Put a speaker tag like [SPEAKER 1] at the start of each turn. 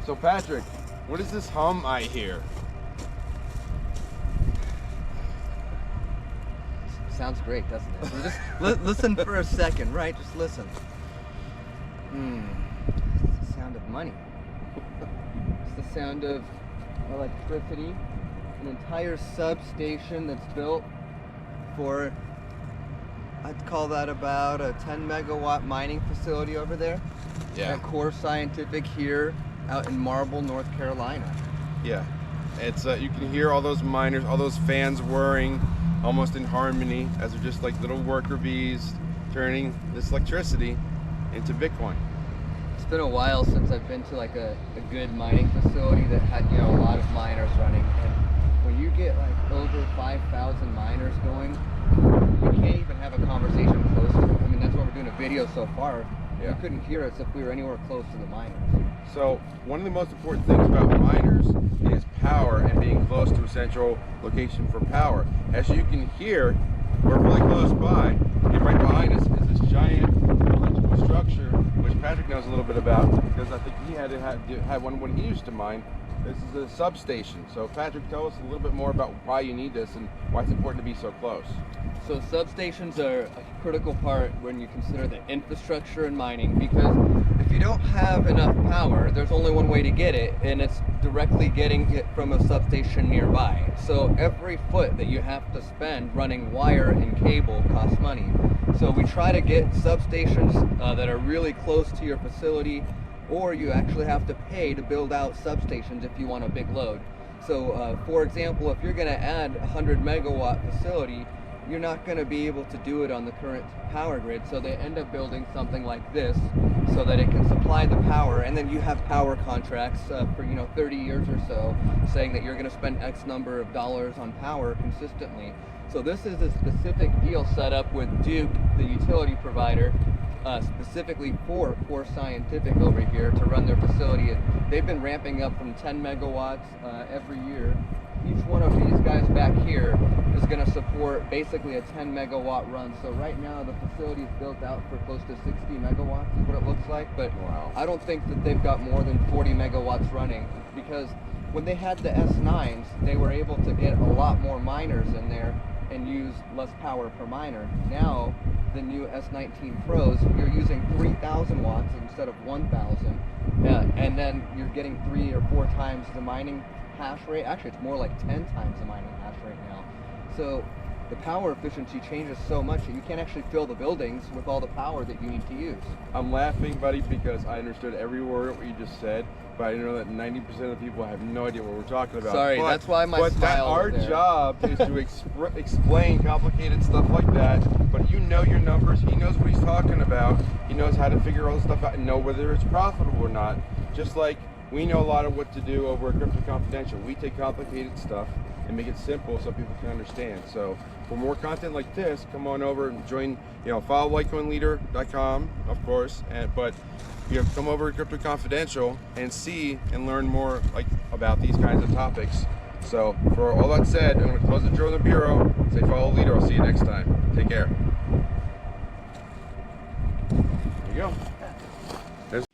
[SPEAKER 1] So Patrick, what is this hum I hear?
[SPEAKER 2] Sounds great, doesn't it? So just listen for a second, right? Just listen. It's the sound of money. It's the sound of electricity. An entire substation that's built for, I'd call that about a 10 megawatt mining facility over there.
[SPEAKER 1] Yeah.
[SPEAKER 2] At Core Scientific here out in Marble, North Carolina.
[SPEAKER 1] Yeah. It's you can hear all those miners, all those fans whirring almost in harmony as they're just like little worker bees turning this electricity into Bitcoin.
[SPEAKER 2] It's been a while since I've been to like a good mining facility that had, you know, a lot of miners running, and when you get like over 5,000 miners going, you can't even have a conversation close to it. I mean, that's why we're doing a video so far.
[SPEAKER 1] Yeah.
[SPEAKER 2] You couldn't hear us if we were anywhere close to the miners.
[SPEAKER 1] So one of the most important things about miners is power and being close to a central location for power. As you can hear, we're really close by, and right behind us is this giant electrical structure, which Patrick knows a little bit about because I think he had one when he used to mine. This is a substation. So Patrick, tell us a little bit more about why you need this and why it's important to be so close.
[SPEAKER 2] So substations are a critical part when you consider the infrastructure in mining, because if you don't have enough power, there's only one way to get it, and it's directly getting it from a substation nearby. So every foot that you have to spend running wire and cable costs money. So we try to get substations that are really close to your facility, or you actually have to pay to build out substations if you want a big load. So for example, if you're going to add a 100 megawatt facility, you're not going to be able to do it on the current power grid, so they end up building something like this so that it can supply the power, and then you have power contracts for 30 years or so saying that you're going to spend X number of dollars on power consistently. So this is a specific deal set up with Duke, the utility provider, specifically for Core Scientific over here to run their facility. And they've been ramping up from 10 megawatts every year. Each one of these guys back here is going to support basically a 10 megawatt run. So right now the facility is built out for close to 60 megawatts is what it looks like, but
[SPEAKER 1] wow.
[SPEAKER 2] I don't think that they've got more than 40 megawatts running, because when they had the S9s, they were able to get a lot more miners in there and use less power per miner. Now the new S19 Pros, you're using 3,000 watts instead of 1,000, and then you're getting 3 or 4 times the mining hash rate. Actually, it's more like 10 times the mining hash rate now. So the power efficiency changes so much that you can't actually fill the buildings with all the power that you need to use.
[SPEAKER 1] I'm laughing, buddy, because I understood every word of what you just said, but I know that 90% of the people have no idea what we're talking about.
[SPEAKER 2] Sorry, that's why my smile
[SPEAKER 1] our
[SPEAKER 2] was there.
[SPEAKER 1] job is to explain complicated stuff like that, but you know your numbers, he knows what he's talking about, he knows how to figure all this stuff out and know whether it's profitable or not. Just like we know a lot of what to do over at CryptoConfidential. We take complicated stuff and make it simple so people can understand. So for more content like this, come on over and join, follow LitecoinLeader.com, of course, but come over to CryptoConfidential and see and learn more about these kinds of topics. So for all that said, I'm going to close the drill in the bureau, say follow leader. I'll see you next time. Take care. There you go. There's